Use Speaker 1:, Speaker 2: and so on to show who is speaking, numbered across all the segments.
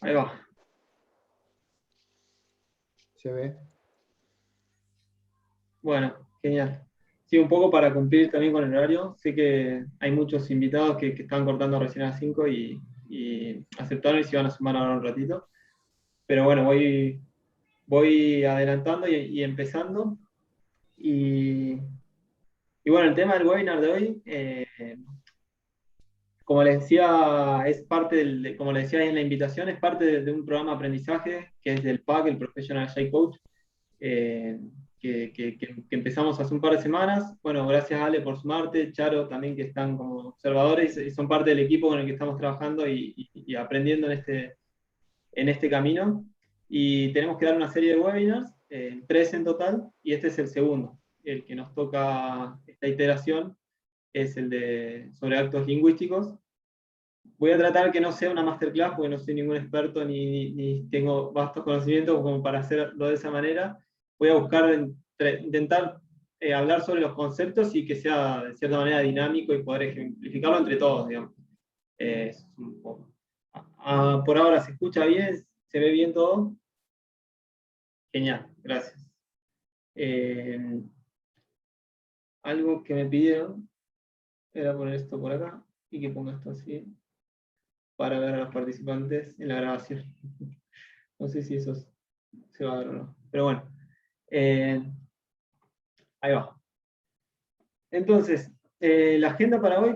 Speaker 1: Ahí va.
Speaker 2: Se ve.
Speaker 1: Bueno, genial. Sí, un poco para cumplir también con el horario. Sé que hay muchos invitados que están cortando recién a las 5 y aceptaron y se van a sumar ahora un ratito. Pero bueno, voy adelantando y empezando. Y, y bueno, el tema del webinar de hoy, como les decía, es parte como les decía ahí en la invitación, es parte de un programa de aprendizaje que es del PAC, el Professional Agile Coach, eh, que empezamos hace un par de semanas. Bueno, gracias Ale por sumarte, Charo también que están como observadores y son parte del equipo con el que estamos trabajando y aprendiendo en este camino. Y tenemos que dar una serie de webinars, 3 en total, y este es el segundo. El que nos toca esta iteración es el sobre actos lingüísticos. Voy a tratar que no sea una masterclass, porque no soy ningún experto ni tengo vastos conocimientos como para hacerlo de esa manera. Voy a buscar, intentar hablar sobre los conceptos y que sea de cierta manera dinámico y poder ejemplificarlo entre todos, digamos. Es un poco. Por ahora se escucha bien, se ve bien todo. Genial, gracias. Eh, Algo que me pidieron era poner esto por acá y que ponga esto así para ver a los participantes en la grabación. No sé si eso se va a ver o no. Pero bueno, eh, ahí va. Entonces, la agenda para hoy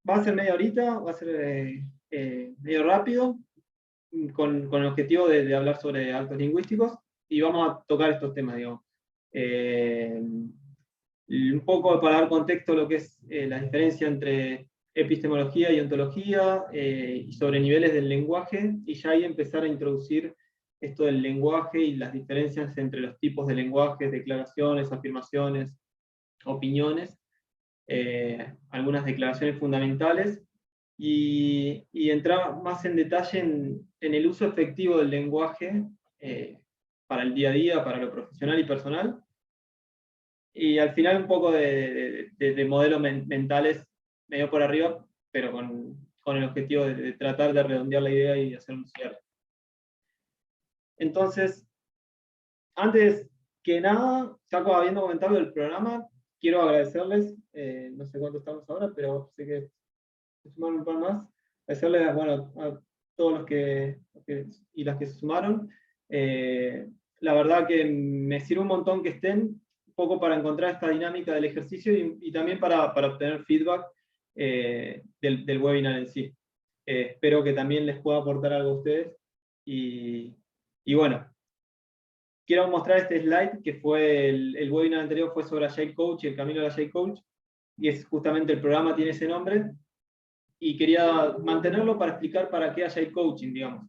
Speaker 1: va a ser media horita, va a ser medio rápido, con el objetivo de hablar sobre actos lingüísticos y vamos a tocar estos temas, digamos. Un poco para dar contexto a lo que es la diferencia entre epistemología y ontología, y sobre niveles del lenguaje, y ya ahí empezar a introducir esto del lenguaje y las diferencias entre los tipos de lenguaje, declaraciones, afirmaciones, opiniones, algunas declaraciones fundamentales, y entrar más en detalle en el uso efectivo del lenguaje para el día a día, para lo profesional y personal, y al final un poco de modelos mentales medio por arriba, pero con el objetivo de tratar de redondear la idea y hacer un cierre. Entonces, antes que nada, ya habiendo comentado el programa, quiero agradecerles, no sé cuánto estamos ahora, pero sé que se sumaron un par más. Agradecerles, bueno, a todos y las que se sumaron. La verdad que me sirve un montón que estén, un poco para encontrar esta dinámica del ejercicio y también para obtener feedback del webinar en sí. Espero que también les pueda aportar algo a ustedes. Y bueno, quiero mostrar este slide que fue el webinar anterior, fue sobre Agile Coach y el camino de Agile Coach, y es justamente el programa tiene ese nombre, y quería mantenerlo para explicar para qué Agile Coaching, digamos.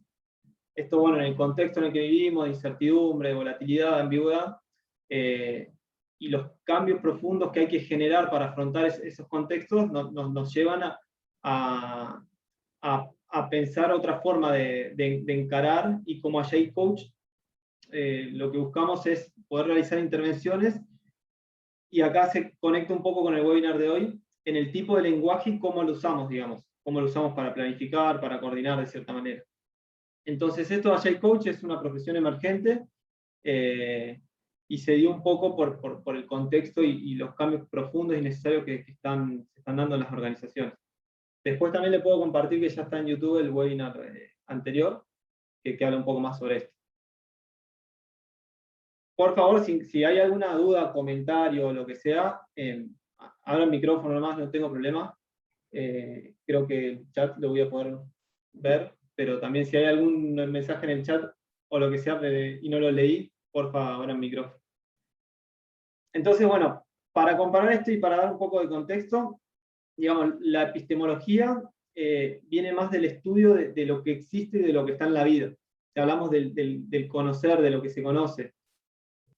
Speaker 1: Esto, bueno, en el contexto en el que vivimos, de incertidumbre, de volatilidad, de ambigüedad, y los cambios profundos que hay que generar para afrontar esos contextos nos llevan a pensar otra forma de encarar, y como Agile Coach, lo que buscamos es poder realizar intervenciones, y acá se conecta un poco con el webinar de hoy, en el tipo de lenguaje y cómo lo usamos, digamos, cómo lo usamos para planificar, para coordinar de cierta manera. Entonces, esto de Agile Coach es una profesión emergente, y se dio un poco por el contexto y los cambios profundos y necesarios que se están dando en las organizaciones. Después también le puedo compartir que ya está en YouTube el webinar anterior, que habla un poco más sobre esto. Por favor, si hay alguna duda, comentario o lo que sea, abra el micrófono nomás, no tengo problema. Creo que el chat lo voy a poder ver, pero también si hay algún mensaje en el chat o lo que sea y no lo leí, porfa, abra el micrófono. Entonces, bueno, para comparar esto y para dar un poco de contexto, digamos, la epistemología viene más del estudio de lo que existe y de lo que está en la vida. Si hablamos del conocer, de lo que se conoce.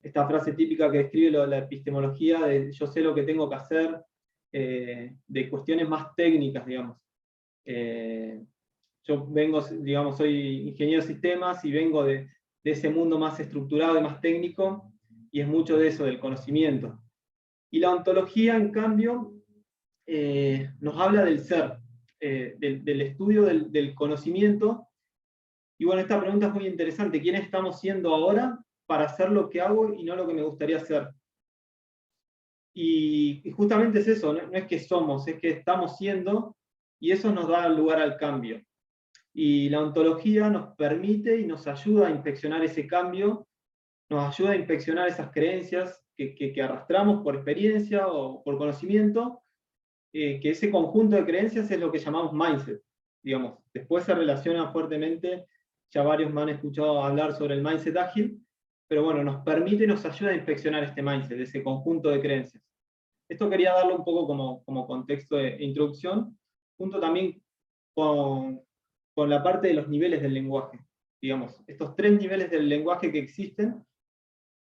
Speaker 1: Esta frase típica que describe la epistemología, de yo sé lo que tengo que hacer, de cuestiones más técnicas, digamos. Yo vengo, digamos, soy ingeniero de sistemas y vengo de ese mundo más estructurado y más técnico, y es mucho de eso, del conocimiento. Y la ontología, en cambio, nos habla del ser, del estudio del conocimiento, Y bueno, esta pregunta es muy interesante. ¿Quién estamos siendo ahora para hacer lo que hago y no lo que me gustaría hacer? Y justamente es eso, no es que somos, es que estamos siendo, y eso nos da lugar al cambio. Y la ontología nos permite y nos ayuda a inspeccionar ese cambio, nos ayuda a inspeccionar esas creencias que arrastramos por experiencia o por conocimiento, que ese conjunto de creencias es lo que llamamos mindset, digamos. Después se relaciona fuertemente, ya varios me han escuchado hablar sobre el mindset ágil, pero bueno, nos permite y nos ayuda a inspeccionar este mindset, ese conjunto de creencias. Esto quería darlo un poco como contexto de introducción, junto también con la parte de los niveles del lenguaje. Digamos, estos 3 niveles del lenguaje que existen,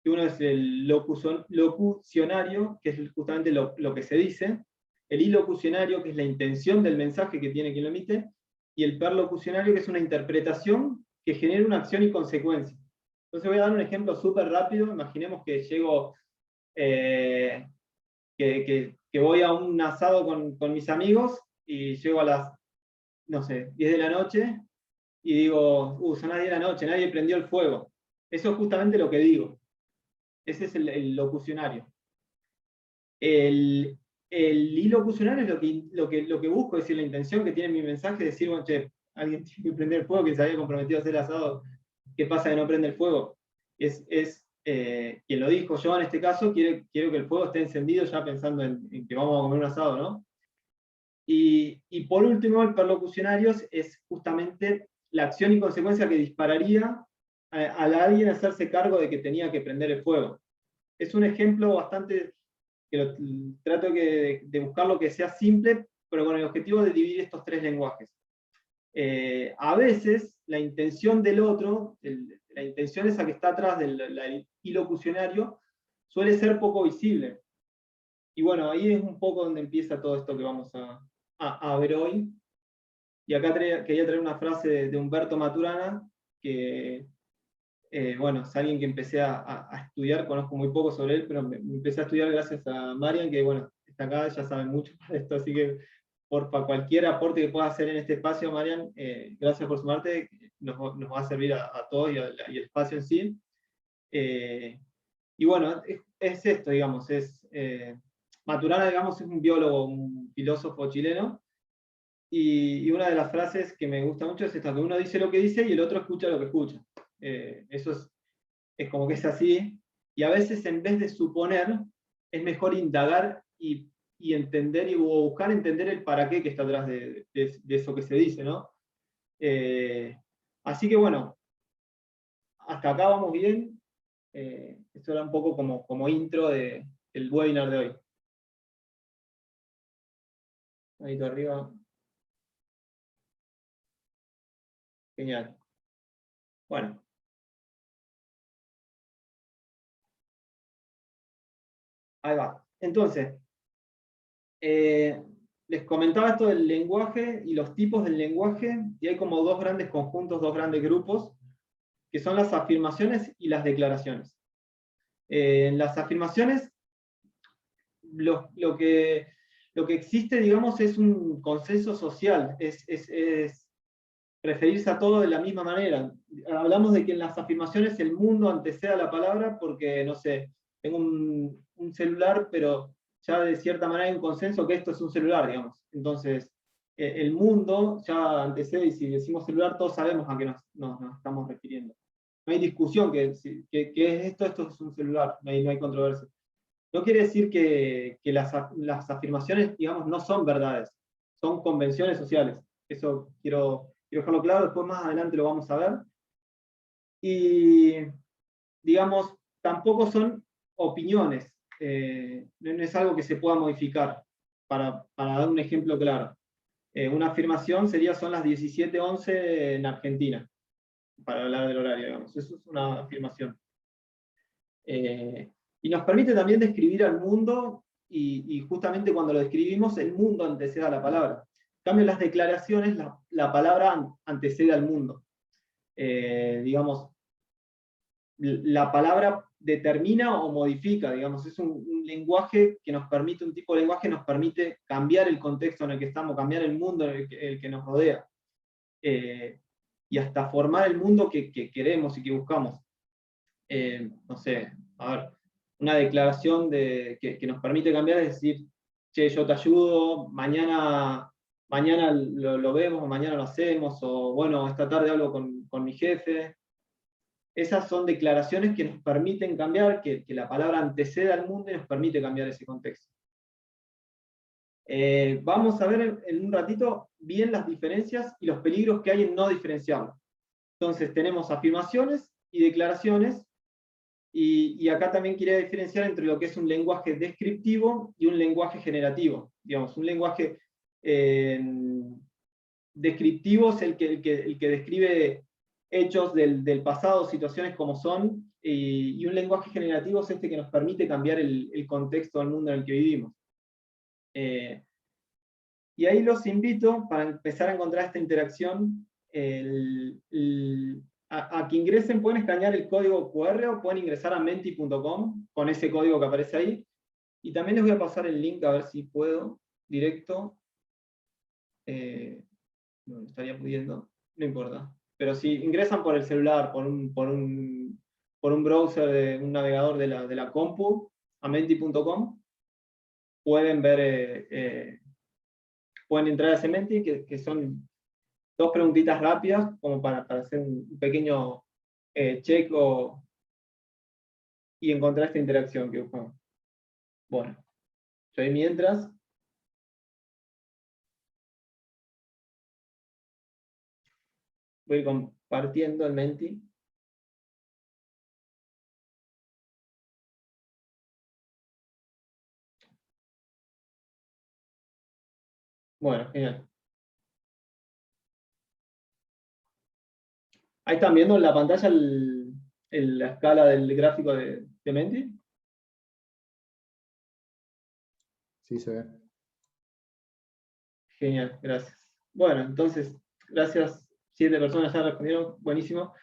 Speaker 1: que uno es el locucionario, que es justamente lo que se dice, el ilocucionario, que es la intención del mensaje que tiene quien lo emite, y el perlocucionario, que es una interpretación que genera una acción y consecuencia. Entonces voy a dar un ejemplo súper rápido. Imaginemos que llego, que voy a un asado con mis amigos y llego a las, no sé, 10 de la noche y digo, son las 10 de la noche, nadie prendió el fuego. Eso es justamente lo que digo. Ese es el locucionario. El ilocucionario es lo que busco, es decir, la intención que tiene mi mensaje, decir, bueno, che, alguien tiene que prender el fuego, que se había comprometido a hacer asado, ¿qué pasa que no prende el fuego? Quien lo dijo, yo en este caso, quiero que el fuego esté encendido ya pensando en que vamos a comer un asado, ¿no? Y por último, el perlocucionario es justamente la acción y consecuencia que dispararía a alguien a hacerse cargo de que tenía que prender el fuego. Es un ejemplo bastante, trato de buscar lo que sea simple, pero con el objetivo de dividir estos 3 lenguajes. A veces la intención del otro, la intención esa que está atrás del ilocucionario, suele ser poco visible. Y bueno, ahí es un poco donde empieza todo esto que vamos a ver hoy. Y acá quería traer una frase de Humberto Maturana, que bueno, es alguien que empecé a estudiar, conozco muy poco sobre él, pero me empecé a estudiar gracias a Marian, que bueno, está acá, ya sabe mucho para esto, así que porfa, cualquier aporte que puedas hacer en este espacio, Marian, gracias por sumarte, nos va a servir a todos y el espacio en sí. Y bueno, es esto, digamos, Maturana, digamos, es un biólogo, un filósofo chileno, y una de las frases que me gusta mucho es esta, que uno dice lo que dice y el otro escucha lo que escucha. Eso es como que es así, y a veces en vez de suponer, es mejor indagar y entender o buscar entender el para qué que está atrás de eso que se dice, ¿no? Así que bueno, hasta acá vamos bien. Esto era un poco como intro del webinar de hoy. Ahí arriba. Genial. Bueno. Ahí va. Entonces, eh, les comentaba esto del lenguaje y los tipos del lenguaje, y hay como 2 grandes conjuntos, 2 grandes grupos, que son las afirmaciones y las declaraciones. En las afirmaciones, lo que existe, digamos, es un consenso social, es referirse a todo de la misma manera. Hablamos de que en las afirmaciones el mundo antecede a la palabra porque, no sé, tengo un celular, pero ya de cierta manera hay un consenso que esto es un celular, digamos. Entonces, el mundo ya antecede, y si decimos celular, todos sabemos a qué nos estamos refiriendo. No hay discusión que es esto es un celular, no hay controversia. No quiere decir que las afirmaciones, digamos, no son verdades, son convenciones sociales. Eso quiero dejarlo claro, después más adelante lo vamos a ver. Y, digamos, tampoco son opiniones, no es algo que se pueda modificar, para dar un ejemplo claro. Una afirmación son las 17:11 en Argentina, para hablar del horario, digamos. Eso es una afirmación. Y nos permite también describir al mundo, y justamente cuando lo describimos, el mundo antecede a la palabra. En cambio, en las declaraciones, la palabra antecede al mundo. Digamos, la palabra determina o modifica, digamos, es un lenguaje que nos permite, un tipo de lenguaje que nos permite cambiar el contexto en el que estamos, cambiar el mundo en el que nos rodea. y hasta formar el mundo que queremos y que buscamos. No sé, a ver, una declaración que nos permite cambiar es decir, che, yo te ayudo, mañana lo vemos, o mañana lo hacemos, o bueno, esta tarde hablo con mi jefe. Esas son declaraciones que nos permiten cambiar, que la palabra anteceda al mundo y nos permite cambiar ese contexto. Vamos a ver en un ratito bien las diferencias y los peligros que hay en no diferenciarlo. Entonces tenemos afirmaciones y declaraciones, y acá también quería diferenciar entre lo que es un lenguaje descriptivo y un lenguaje generativo. Digamos, un lenguaje descriptivo es el que describe hechos del pasado, situaciones como son, y un lenguaje generativo es este que nos permite cambiar el contexto del mundo en el que vivimos. Y ahí los invito, para empezar a encontrar esta interacción, a que ingresen, pueden escanear el código QR o pueden ingresar a menti.com con ese código que aparece ahí. Y también les voy a pasar el link a ver si puedo, directo. No estaría pudiendo, no importa. Pero si ingresan por el celular, por un browser, un navegador de la compu, a menti.com, pueden ver, pueden entrar a ese Menti, que son 2 preguntitas rápidas, como para hacer un pequeño check y encontrar esta interacción que buscamos. Bueno, yo ahí mientras voy compartiendo el Menti. Bueno, genial. Ahí están viendo en la pantalla la escala del gráfico de Menti.
Speaker 2: Sí, se ve.
Speaker 1: Genial, gracias. Bueno, entonces, gracias. 7 personas ya respondieron, buenísimo.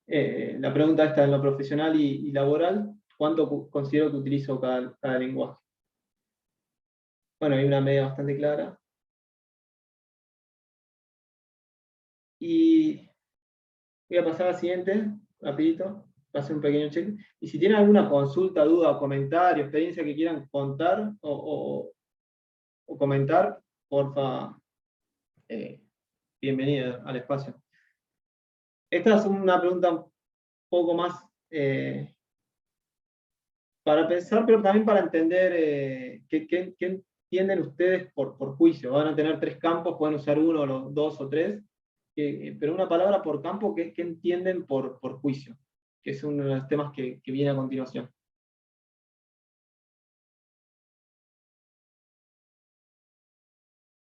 Speaker 1: La pregunta está en lo profesional y laboral. ¿Cuánto considero que utilizo cada lenguaje? Bueno, hay una media bastante clara. Y voy a pasar a la siguiente, rapidito, va a hacer un pequeño check. Y si tienen alguna consulta, duda, comentario, experiencia que quieran contar o comentar, porfa, bienvenida al espacio. Esta es una pregunta un poco más para pensar, pero también para entender qué entienden ustedes por juicio. Van a tener 3 campos, pueden usar uno, los 2 o 3, pero una palabra por campo, ¿qué entienden por juicio? Que es uno de los temas que viene a continuación.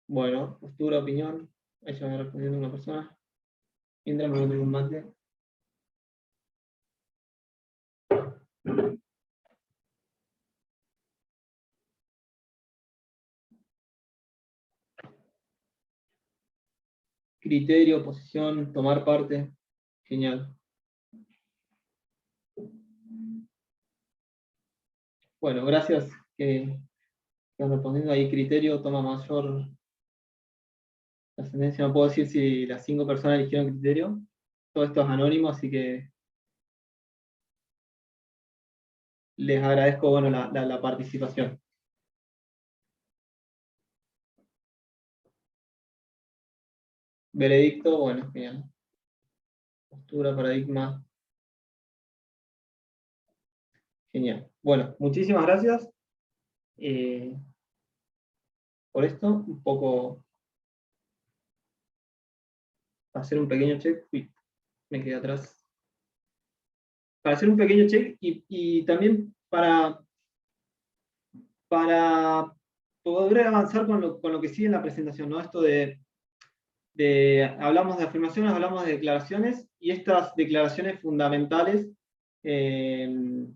Speaker 1: Bueno, postura, opinión. Ahí ya va respondiendo una persona. Mientras me voy un mate. Criterio, posición, tomar parte. Genial. Bueno, gracias que están respondiendo ahí. Criterio toma mayor ascendencia. No puedo decir si las 5 personas eligieron criterio. Todo esto es anónimo, así que les agradezco, bueno, la participación. Veredicto, bueno, genial. Postura, paradigma. Genial. Bueno, muchísimas gracias por esto. Un poco hacer un pequeño check. Uy, me quedé atrás. Para hacer un pequeño check y también para poder avanzar con lo que sigue en la presentación, ¿no? Esto hablamos de afirmaciones, hablamos de declaraciones, y estas declaraciones fundamentales, que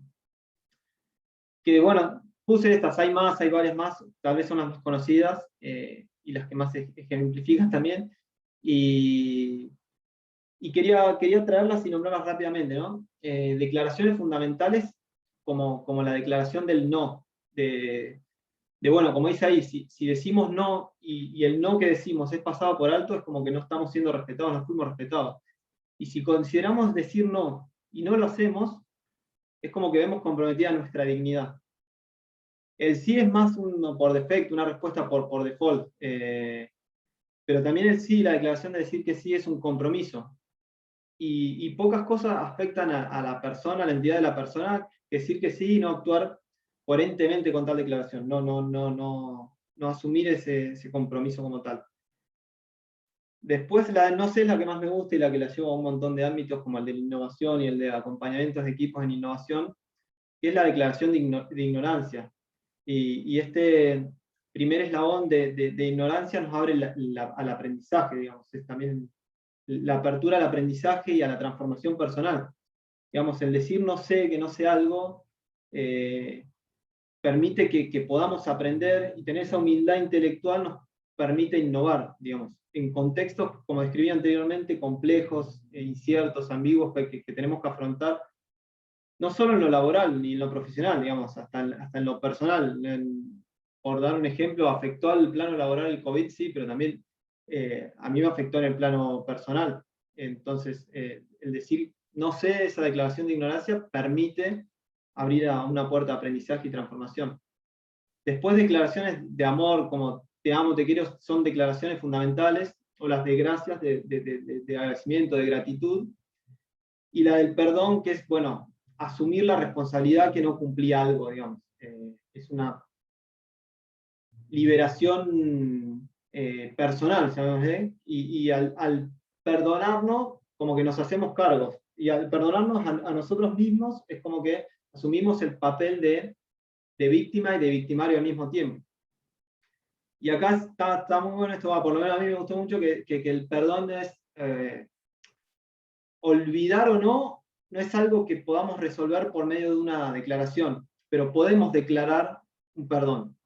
Speaker 1: bueno, puse estas, hay más, hay varias más, tal vez son las más conocidas, y las que más ejemplifican también, y quería traerlas y nombrarlas rápidamente, ¿no? Declaraciones fundamentales como la declaración del no, bueno, como dice ahí, si decimos no y el no que decimos es pasado por alto, es como que no estamos siendo respetados, no fuimos respetados. Y si consideramos decir no y no lo hacemos, es como que vemos comprometida nuestra dignidad. El sí es más por defecto, una respuesta por default. Pero también el sí, la declaración de decir que sí es un compromiso. Y pocas cosas afectan a la persona, a la entidad de la persona, que decir que sí y no actuar coherentemente con tal declaración. No asumir ese compromiso como tal. Después, la no sé es la que más me gusta y la que la llevo a un montón de ámbitos, como el de la innovación y el de acompañamientos de equipos en innovación, que es la declaración de ignorancia. Y este primer eslabón de ignorancia nos abre al aprendizaje, digamos, es también la apertura al aprendizaje y a la transformación personal. Digamos, el decir no sé, que no sé algo, permite que podamos aprender, y tener esa humildad intelectual nos permite innovar, digamos, en contextos, como describí anteriormente, complejos, inciertos, ambiguos, que tenemos que afrontar, no solo en lo laboral ni en lo profesional, digamos, hasta en lo personal. Por dar un ejemplo, afectó al plano laboral el COVID, sí, pero también a mí me afectó en el plano personal. Entonces, el decir no sé, esa declaración de ignorancia permite abrir a una puerta de aprendizaje y transformación. Después, declaraciones de amor, como te amo, te quiero, son declaraciones fundamentales, o las de gracias, de agradecimiento, de gratitud. Y la del perdón, que es, bueno, asumir la responsabilidad que no cumplí algo, digamos. Es una liberación personal, ¿sabes? Y al perdonarnos, como que nos hacemos cargos. Y al perdonarnos a nosotros mismos, es como que asumimos el papel de víctima y de victimario al mismo tiempo. Y acá está muy bueno esto, por lo menos a mí me gustó mucho que el perdón es olvidar o no, no es algo que podamos resolver por medio de una declaración, pero podemos declarar un perdón.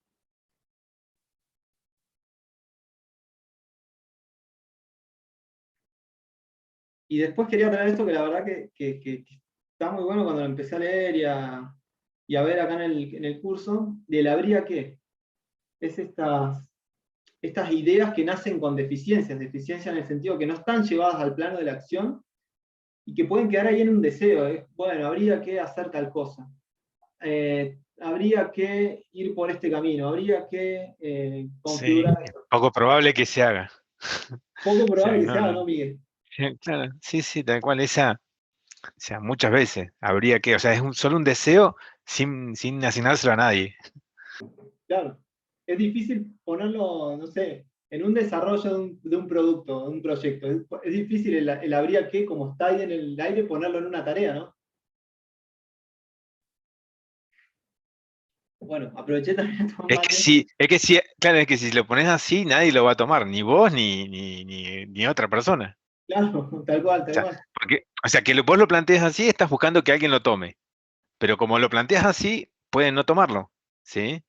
Speaker 1: Y después quería traer esto que la verdad que está muy bueno cuando lo empecé a leer y a ver acá en el curso, del habría que. Es estas ideas que nacen con deficiencias en el sentido que no están llevadas al plano de la acción y que pueden quedar ahí en un deseo. Bueno, habría que hacer tal cosa. Habría que ir por este camino, habría que
Speaker 3: Sí,
Speaker 1: configurar
Speaker 3: es
Speaker 1: esto.
Speaker 3: poco probable que se haga.
Speaker 1: Poco
Speaker 3: O sea,
Speaker 1: probable que se
Speaker 3: no,
Speaker 1: haga,
Speaker 3: no.
Speaker 1: ¿no, Miguel?
Speaker 3: Claro, sí, sí, tal cual, o sea, muchas veces habría que, o sea, es solo un deseo sin asignárselo a nadie.
Speaker 1: Claro. Es difícil ponerlo, no sé, en un desarrollo de un producto, de un proyecto. Es difícil el habría que, como está ahí en el aire, ponerlo en una tarea, ¿no? Bueno, aproveché también a tomar mate.
Speaker 3: Claro, es que si lo pones así, nadie lo va a tomar, ni vos ni otra persona.
Speaker 1: Claro, tal cual,
Speaker 3: O
Speaker 1: tal
Speaker 3: sea,
Speaker 1: cual.
Speaker 3: o sea, que vos lo plantees así, estás buscando que alguien lo tome. Pero como lo planteas así, pueden no tomarlo, ¿sí?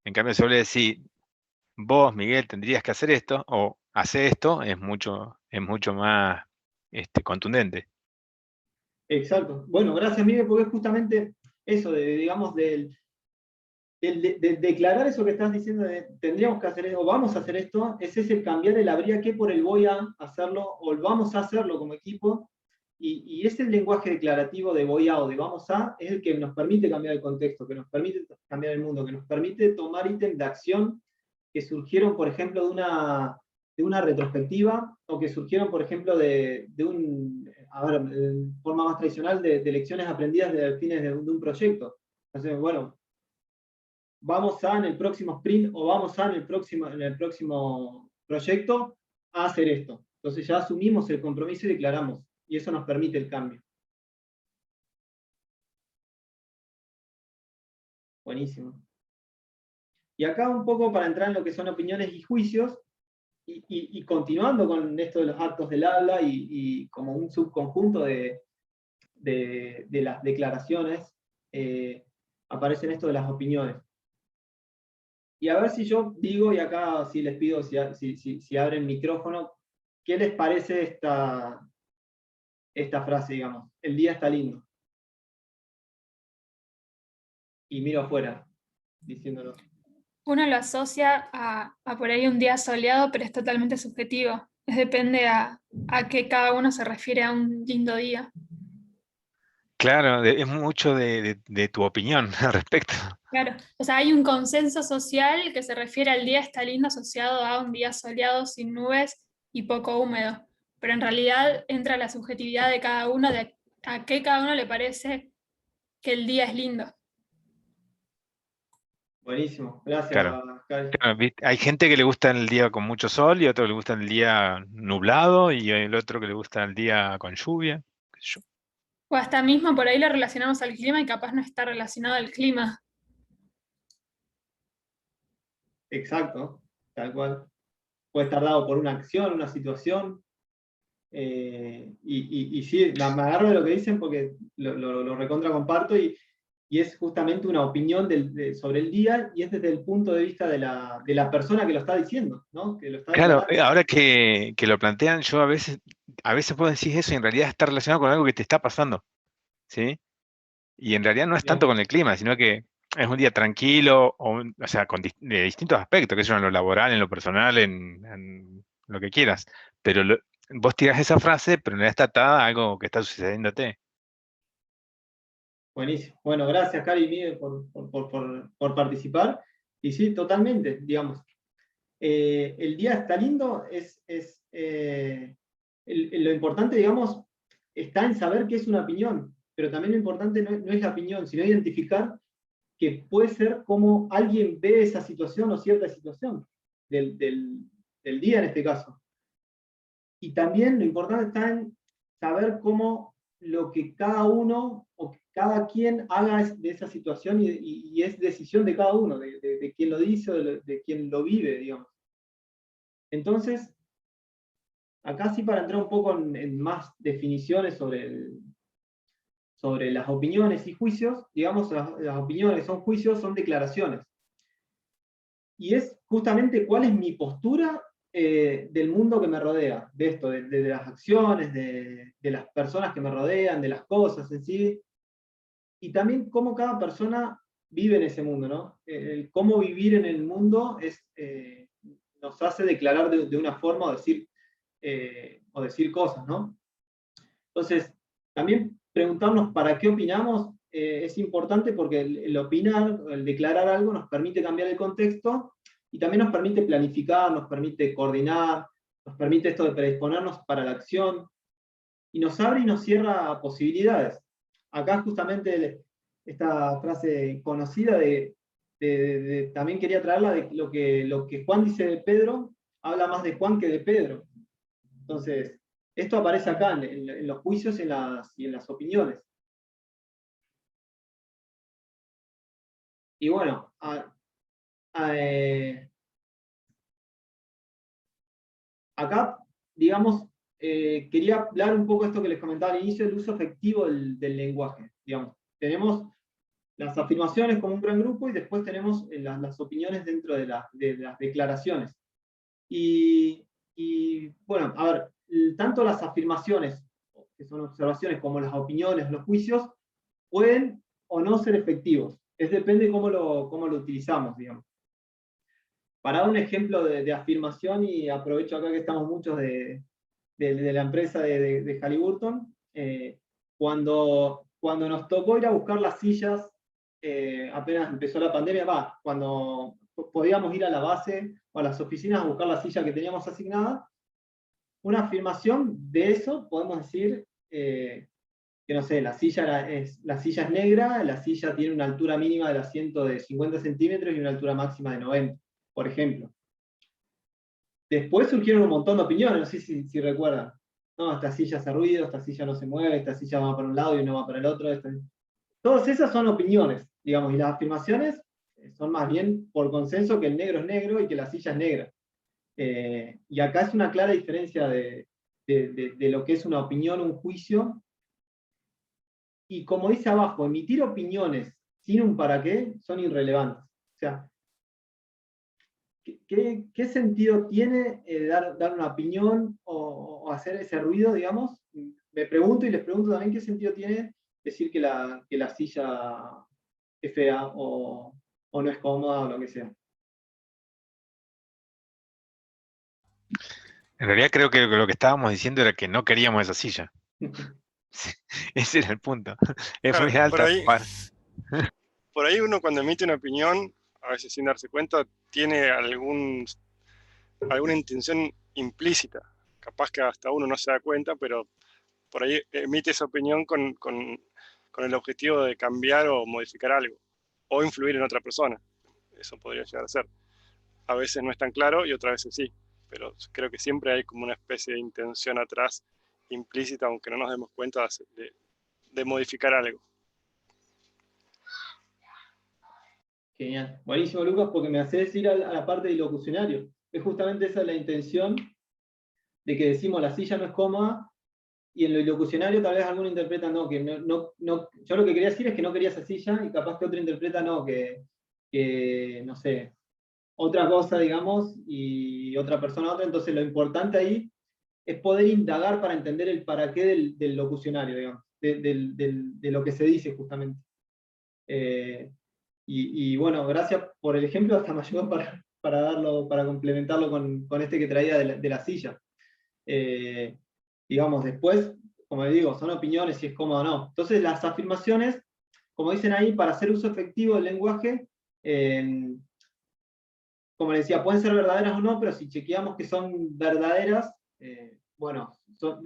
Speaker 3: En cambio, se suele decir, vos, Miguel, tendrías que hacer esto, o hacer esto, es mucho más contundente.
Speaker 1: Exacto. Bueno, gracias, Miguel, porque es justamente eso, digamos, de declarar eso que estás diciendo, de tendríamos que hacer esto, o vamos a hacer esto, es ese cambiar el habría que por el voy a hacerlo, o el vamos a hacerlo como equipo, y ese lenguaje declarativo de voy a o de vamos a, es el que nos permite cambiar el contexto, que nos permite cambiar el mundo, que nos permite tomar ítems de acción que surgieron, por ejemplo, de una retrospectiva, o que surgieron, por ejemplo, de forma más tradicional, de lecciones aprendidas de fines de un proyecto. Entonces, bueno, vamos a en el próximo sprint o vamos a en el próximo proyecto a hacer esto. Entonces ya asumimos el compromiso y declaramos, y eso nos permite el cambio. Buenísimo. Y acá un poco para entrar en lo que son opiniones y juicios, y continuando con esto de los actos del habla y como un subconjunto de las declaraciones, aparecen esto de las opiniones. Y a ver si yo digo, y acá sí les pido si abren micrófono, ¿qué les parece esta frase, digamos? El día está lindo. Y miro afuera, diciéndolo.
Speaker 4: Uno lo asocia a por ahí un día soleado, pero es totalmente subjetivo. Depende a qué cada uno se refiere a un lindo día.
Speaker 3: Claro, es mucho de tu opinión al respecto.
Speaker 4: Claro, o sea, hay un consenso social que se refiere al día está lindo asociado a un día soleado, sin nubes y poco húmedo. Pero en realidad entra la subjetividad de cada uno, de a qué cada uno le parece que el día es lindo.
Speaker 1: Buenísimo, gracias,
Speaker 3: Claro.
Speaker 1: Cari.
Speaker 3: Claro, hay gente que le gusta el día con mucho sol y otro que le gusta el día nublado y el otro que le gusta el día con lluvia. Qué sé yo.
Speaker 4: O hasta mismo por ahí lo relacionamos al clima y capaz no está relacionado al clima.
Speaker 1: Exacto, tal cual. Puede estar dado por una acción, una situación. Y sí, me agarro de lo que dicen porque lo recontra comparto y es justamente una opinión sobre el día y es desde el punto de vista de la persona que lo está diciendo, ¿no? Que lo está
Speaker 3: Claro,
Speaker 1: declarando.
Speaker 3: ahora que lo plantean, yo a veces puedo decir eso y en realidad está relacionado con algo que te está pasando, ¿sí? Y en realidad no es tanto
Speaker 1: Bien,
Speaker 3: con el clima, sino que es un día tranquilo, o sea, de distintos aspectos, que eso en lo laboral, en lo personal, en lo que quieras. Pero vos tirás esa frase, pero no está atada a algo que está sucediéndote.
Speaker 1: buenísimo. Bueno, gracias, Cari y Miguel, por participar. Y sí, totalmente, digamos. El día está lindo, lo importante, digamos, está en saber qué es una opinión, pero también lo importante no es la opinión, sino identificar que puede ser cómo alguien ve esa situación o cierta situación del día en este caso. Y también lo importante está en saber cómo lo que cada uno o que cada quien haga de esa situación y es decisión de cada uno, de quien lo dice o de quien lo vive, digamos. Entonces, acá sí para entrar un poco en más definiciones sobre las opiniones y juicios, digamos, las opiniones son juicios, son declaraciones. Y es justamente cuál es mi postura del mundo que me rodea, de esto, de las acciones, de las personas que me rodean, de las cosas en sí, y también cómo cada persona vive en ese mundo, ¿no? El cómo vivir en el mundo nos hace declarar de una forma o decir cosas, ¿no? Entonces, también preguntarnos para qué opinamos es importante porque el opinar, el declarar algo nos permite cambiar el contexto y también nos permite planificar, nos permite coordinar, nos permite esto de predisponernos para la acción y nos abre y nos cierra posibilidades. Acá justamente esta frase conocida también quería traerla de lo que Juan dice de Pedro, habla más de Juan que de Pedro. Entonces, esto aparece acá en los juicios y en las opiniones. Y bueno, acá, digamos, quería hablar un poco de esto que les comentaba al inicio, del uso efectivo del lenguaje. Digamos, tenemos las afirmaciones como un gran grupo y después tenemos las opiniones dentro de las declaraciones. Y bueno, a ver, tanto las afirmaciones, que son observaciones, como las opiniones, los juicios, pueden o no ser efectivos. Depende cómo lo utilizamos, digamos. Para dar un ejemplo de afirmación, y aprovecho acá que estamos muchos de la empresa de Halliburton, cuando nos tocó ir a buscar las sillas, apenas empezó la pandemia, cuando podíamos ir a la base o a las oficinas a buscar la silla que teníamos asignada, una afirmación de eso podemos decir que no sé, la silla es negra, la silla tiene una altura mínima del asiento de 50 centímetros y una altura máxima de 90, por ejemplo. Después surgieron un montón de opiniones, no sé si recuerdan. No, esta silla hace ruido, esta silla no se mueve, esta silla va para un lado y no va para el otro. Todas esas son opiniones, digamos, y las afirmaciones son más bien por consenso que el negro es negro y que la silla es negra. Y acá es una clara diferencia de lo que es una opinión, un juicio. Y como dice abajo, emitir opiniones sin un para qué son irrelevantes. O sea, ¿qué sentido tiene dar una opinión o hacer ese ruido, digamos? Me pregunto y les pregunto también qué sentido tiene decir que la silla es fea o no es cómoda o lo que sea.
Speaker 3: En realidad creo que lo que estábamos diciendo era que no queríamos esa silla. Sí, ese era el punto. Es
Speaker 5: Claro,
Speaker 3: muy alta.
Speaker 5: por ahí uno cuando emite una opinión, a veces sin darse cuenta, tiene alguna intención implícita. Capaz que hasta uno no se da cuenta, pero por ahí emite esa opinión con el objetivo de cambiar o modificar algo, o influir en otra persona. Eso podría llegar a ser. A veces no es tan claro y otras veces sí, pero creo que siempre hay como una especie de intención atrás, implícita, aunque no nos demos cuenta de modificar algo.
Speaker 1: Genial. Buenísimo, Lucas, porque me haces ir a la parte del locucionario. Es justamente esa la intención de que decimos la silla no es cómoda, y en lo locucionario tal vez alguno interpreta no, que no, yo lo que quería decir es que no quería esa silla, y capaz que otro interpreta no, que no sé, otra cosa, digamos, y otra persona otra. Entonces lo importante ahí es poder indagar para entender el para qué del locucionario, digamos, de lo que se dice justamente. Y bueno, gracias por el ejemplo, hasta me ayudó para complementarlo con este que traía de la silla. Digamos, después, como les digo, son opiniones si es cómodo o no. Entonces las afirmaciones, como dicen ahí, para hacer uso efectivo del lenguaje, como les decía, pueden ser verdaderas o no, pero si chequeamos que son verdaderas, bueno,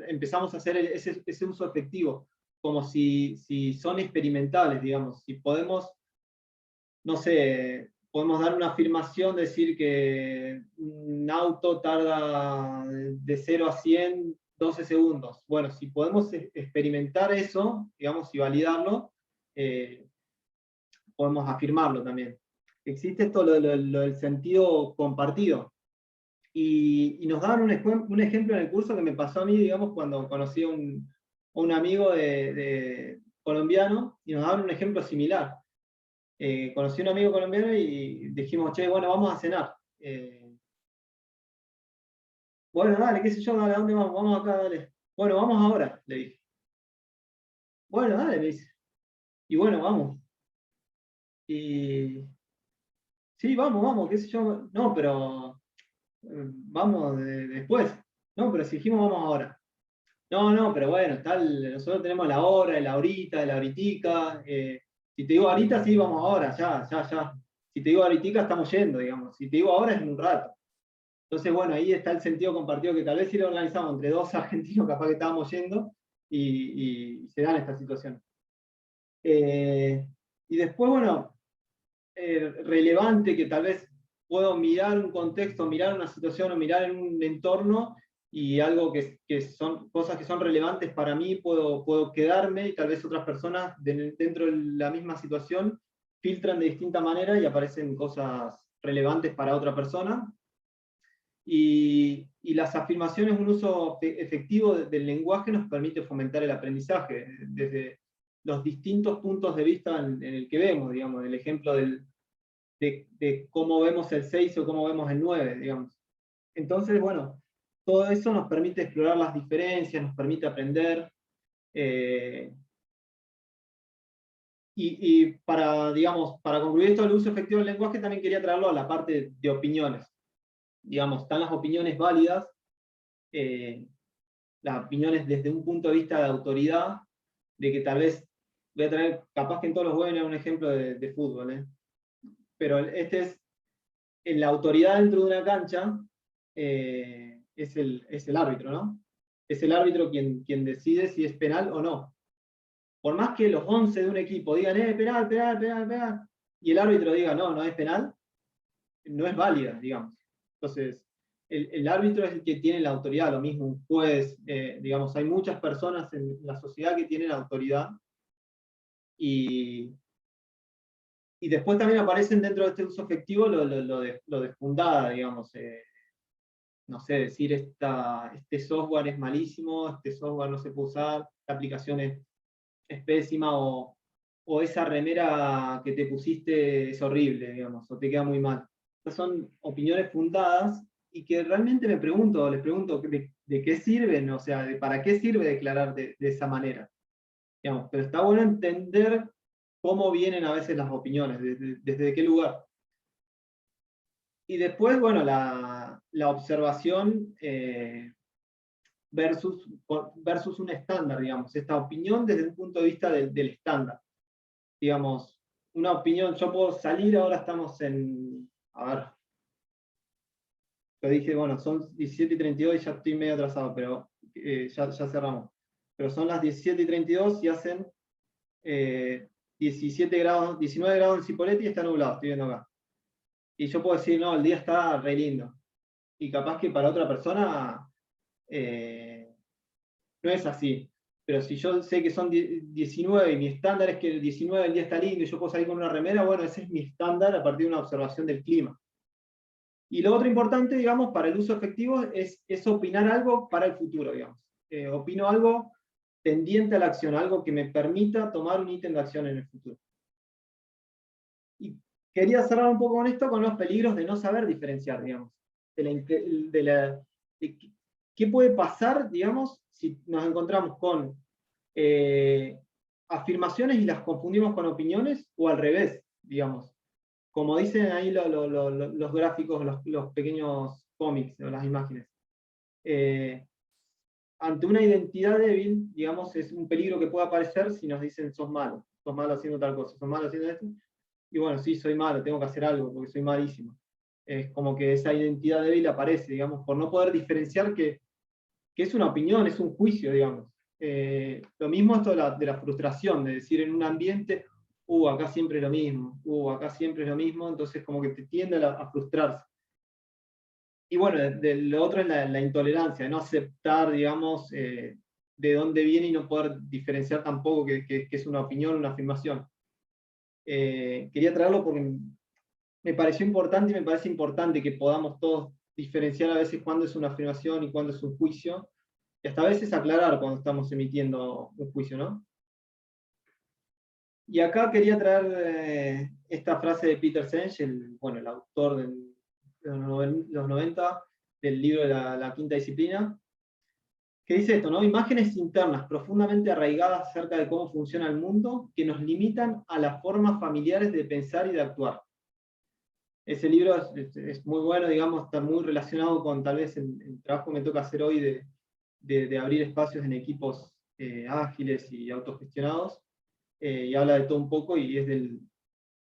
Speaker 1: empezamos a hacer ese uso efectivo, como si son experimentables, digamos. Si podemos, no sé, podemos dar una afirmación, decir que un auto tarda de 0 a 100 12 segundos. Bueno, si podemos experimentar eso, digamos, y validarlo, podemos afirmarlo también. Existe esto lo del sentido compartido. Y nos daban un ejemplo en el curso que me pasó a mí, digamos, cuando conocí a un amigo de colombiano, y nos daban un ejemplo similar. Conocí a un amigo colombiano y dijimos, che, bueno, vamos a cenar. Bueno, dale, qué sé yo, dale, ¿a dónde vamos? Vamos acá, dale. Bueno, vamos ahora, le dije. Bueno, dale, me dice. Y bueno, vamos. Y sí, vamos, qué sé yo. No, pero vamos después. No, pero si dijimos vamos ahora. No, pero bueno, tal, nosotros tenemos la hora, la horita, la horitica. Si te digo ahorita, sí, vamos ahora, ya. Si te digo ahoritica, estamos yendo, digamos. Si te digo ahora, es en un rato. Entonces, bueno, ahí está el sentido compartido, que tal vez si lo organizamos entre dos argentinos, capaz que estábamos yendo, y se dan estas situaciones. Y después, bueno, relevante, que tal vez puedo mirar un contexto, mirar una situación o mirar en un entorno, y algo que son cosas que son relevantes para mí, puedo quedarme, y tal vez otras personas dentro de la misma situación filtran de distinta manera y aparecen cosas relevantes para otra persona. Y las afirmaciones, un uso efectivo del lenguaje, nos permite fomentar el aprendizaje desde los distintos puntos de vista en el que vemos, digamos, el ejemplo de cómo vemos el 6 o cómo vemos el 9, digamos. Entonces, bueno, todo eso nos permite explorar las diferencias, nos permite aprender. Y para, digamos, para concluir esto del uso efectivo del lenguaje, también quería traerlo a la parte de opiniones. Digamos, están las opiniones válidas, las opiniones desde un punto de vista de autoridad, de que tal vez, voy a traer, capaz que en todos los webinars, un ejemplo de fútbol, pero este es la autoridad dentro de una cancha, es el árbitro, ¿no? Es el árbitro quien decide si es penal o no. Por más que los 11 de un equipo digan, penal, y el árbitro diga, no es penal, no es válida, digamos. Entonces, el árbitro es el que tiene la autoridad, lo mismo un juez, digamos, hay muchas personas en la sociedad que tienen autoridad, y después también aparecen dentro de este uso efectivo lo de fundada, digamos, no sé, decir este software es malísimo, este software no se puede usar, esta aplicación es pésima, o esa remera que te pusiste es horrible, digamos, o te queda muy mal. Estas son opiniones fundadas, y que realmente les pregunto de qué sirven, o sea, para qué sirve declarar de esa manera. Digamos, pero está bueno entender cómo vienen a veces las opiniones, desde qué lugar. Y después, bueno, la observación versus un estándar, digamos, esta opinión desde el punto de vista del estándar. Digamos, una opinión, yo puedo salir, ahora estamos a ver, lo dije, bueno, son 17:32 y ya estoy medio atrasado, pero ya cerramos. Pero son las 17:32 y hacen 17 grados, 19 grados en Cipolletti y está nublado, estoy viendo acá. Y yo puedo decir, no, el día está re lindo. Y capaz que para otra persona no es así. Pero si yo sé que son 19 y mi estándar es que el 19 el día está lindo y yo puedo salir con una remera, bueno, ese es mi estándar a partir de una observación del clima. Y lo otro importante, digamos, para el uso efectivo es opinar algo para el futuro, digamos. Opino algo tendiente a la acción, algo que me permita tomar un ítem de acción en el futuro. Y quería cerrar un poco con esto, con los peligros de no saber diferenciar, digamos. ¿Qué puede pasar, digamos, si nos encontramos con afirmaciones y las confundimos con opiniones, o al revés, digamos? Como dicen ahí los gráficos, los pequeños cómics, o las imágenes. Ante una identidad débil, digamos, es un peligro que puede aparecer si nos dicen sos malo haciendo tal cosa, sos malo haciendo esto, y bueno, sí, soy malo, tengo que hacer algo porque soy malísimo. Es como que esa identidad débil aparece, digamos, por no poder diferenciar que es una opinión, es un juicio, digamos. Lo mismo esto de la frustración, de decir en un ambiente, acá siempre es lo mismo, acá siempre es lo mismo, entonces como que te tiende a frustrarse. Y bueno, lo otro es la intolerancia, no aceptar, digamos, de dónde viene y no poder diferenciar tampoco que es una opinión, una afirmación. Quería traerlo porque me pareció importante y me parece importante que podamos todos diferenciar a veces cuándo es una afirmación y cuándo es un juicio, y hasta a veces aclarar cuando estamos emitiendo un juicio, ¿no? Y acá quería traer esta frase de Peter Senge, el autor de los 90, del libro de la quinta disciplina, que dice esto, ¿no? Imágenes internas profundamente arraigadas acerca de cómo funciona el mundo que nos limitan a las formas familiares de pensar y de actuar. Ese libro es muy bueno, digamos, está muy relacionado con tal vez el trabajo que me toca hacer hoy de abrir espacios en equipos ágiles y autogestionados, y habla de todo un poco, y es en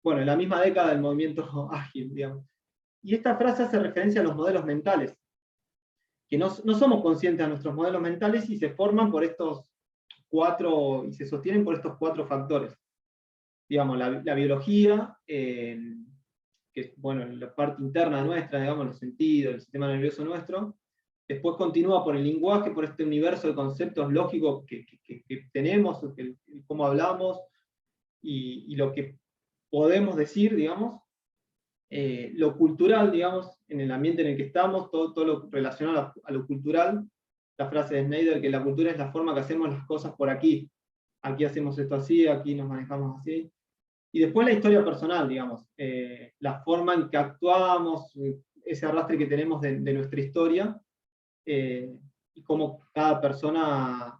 Speaker 1: la misma década del movimiento ágil, digamos. Y esta frase hace referencia a los modelos mentales, que no somos conscientes de nuestros modelos mentales y se forman por estos y se sostienen por estos 4 factores. Digamos, la biología, que es la parte interna nuestra, digamos, los sentidos, el sistema nervioso nuestro. Después continúa por el lenguaje, por este universo de conceptos lógicos que tenemos, cómo hablamos, y lo que podemos decir, digamos. Lo cultural, digamos, en el ambiente en el que estamos, todo lo relacionado a lo cultural, la frase de Snyder, que la cultura es la forma que hacemos las cosas por aquí. Aquí hacemos esto así, aquí nos manejamos así. Y después la historia personal, digamos, la forma en que actuamos, ese arrastre que tenemos de nuestra historia, y cómo cada persona,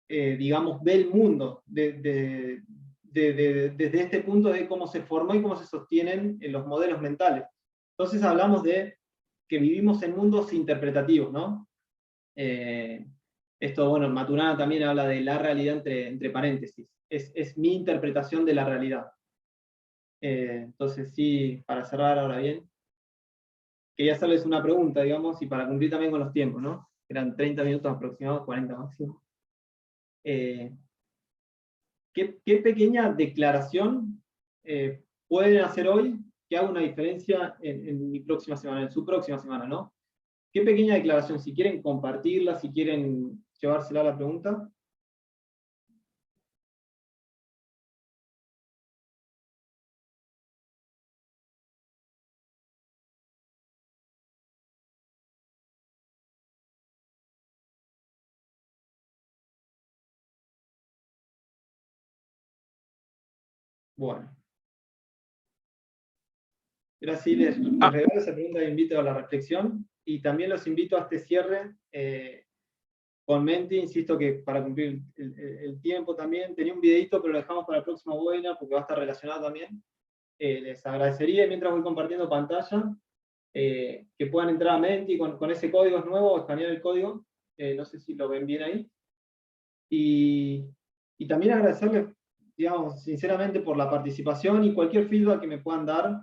Speaker 1: digamos, ve el mundo desde este punto de cómo se formó y cómo se sostienen en los modelos mentales. Entonces hablamos de que vivimos en mundos interpretativos, ¿no? Esto, Maturana también habla de la realidad entre paréntesis. Es mi interpretación de la realidad. Entonces sí, para cerrar ahora bien, quería hacerles una pregunta, digamos, y para cumplir también con los tiempos, ¿no? Eran 30 minutos aproximados, 40 máximo. ¿Qué pequeña declaración pueden hacer hoy que haga una diferencia en mi próxima semana, en su próxima semana, ¿no? ¿Qué pequeña declaración? Si quieren compartirla, si quieren llevársela a la pregunta. Bueno. Gracias, les regalo esa pregunta y invito a la reflexión, y también los invito a este cierre con Menti, insisto que para cumplir el tiempo también, tenía un videito pero lo dejamos para la próxima webinar porque va a estar relacionado también. Les agradecería, mientras voy compartiendo pantalla, que puedan entrar a Menti con ese código es nuevo, escanear el código. No sé si lo ven bien ahí. Y también agradecerles, digamos, sinceramente por la participación y cualquier feedback que me puedan dar,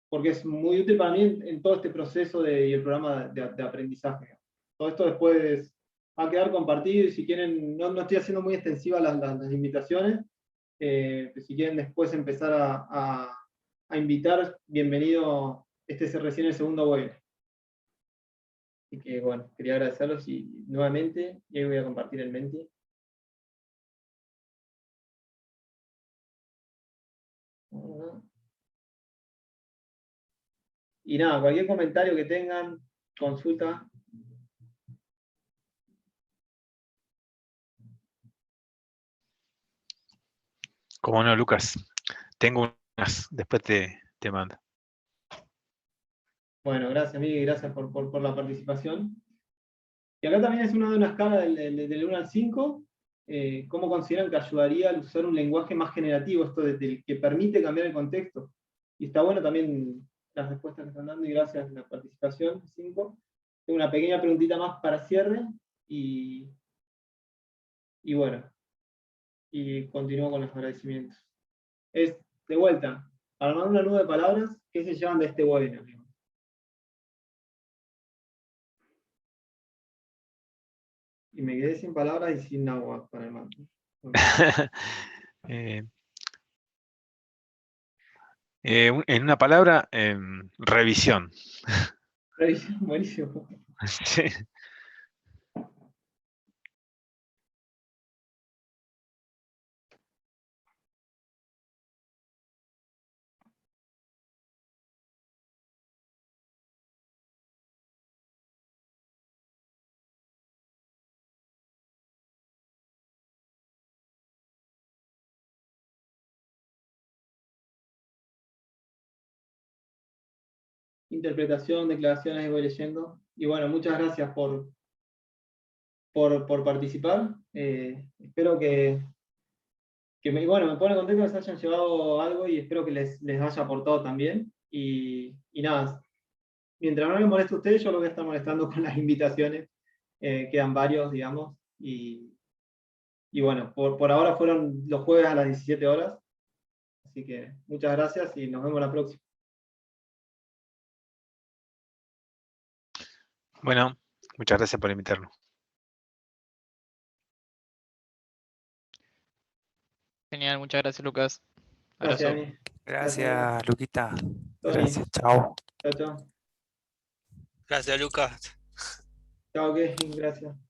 Speaker 1: porque es muy útil para mí en todo este proceso y el programa de aprendizaje. Todo esto después va a quedar compartido y si quieren, no estoy haciendo muy extensivas las invitaciones, si quieren después empezar a invitar, bienvenido, este es recién el segundo webinar. Así que bueno, quería agradecerlos nuevamente, y ahí voy a compartir el Menti. Y nada, cualquier comentario que tengan, consulta.
Speaker 3: Como no, Lucas. Tengo unas, después te mando.
Speaker 1: Bueno, gracias, Miguel, gracias por la participación. Y acá también es una escala del 1 al 5, ¿cómo consideran que ayudaría al usar un lenguaje más generativo, esto que permite cambiar el contexto? Y está bueno también las respuestas que están dando, y gracias por la participación, 5. Tengo una pequeña preguntita más para cierre, y bueno, y continúo con los agradecimientos. Es, de vuelta, armar una nube de palabras, ¿qué se llevan de este webinar? Y me quedé sin palabras y sin agua para el mate.
Speaker 3: En una palabra, revisión.
Speaker 1: Revisión, buenísimo.
Speaker 3: Sí.
Speaker 1: Interpretación, declaraciones, voy leyendo. Y bueno, muchas gracias por participar. Espero me pone contento que se hayan llevado algo y espero que les haya aportado también. Y nada, mientras no les moleste a ustedes, yo lo voy a estar molestando con las invitaciones. Quedan varios, digamos. Y bueno, por ahora fueron los jueves a las 17 horas. Así que muchas gracias y nos vemos la próxima.
Speaker 3: Bueno, muchas gracias por invitarnos.
Speaker 6: Genial, muchas gracias, Lucas.
Speaker 1: Gracias,
Speaker 6: Abrazo.
Speaker 1: Dani.
Speaker 7: Gracias, Luquita.
Speaker 1: Tony.
Speaker 7: Gracias, chao.
Speaker 1: Chao, chao.
Speaker 8: Gracias, Lucas.
Speaker 1: Chao, Kevin, gracias.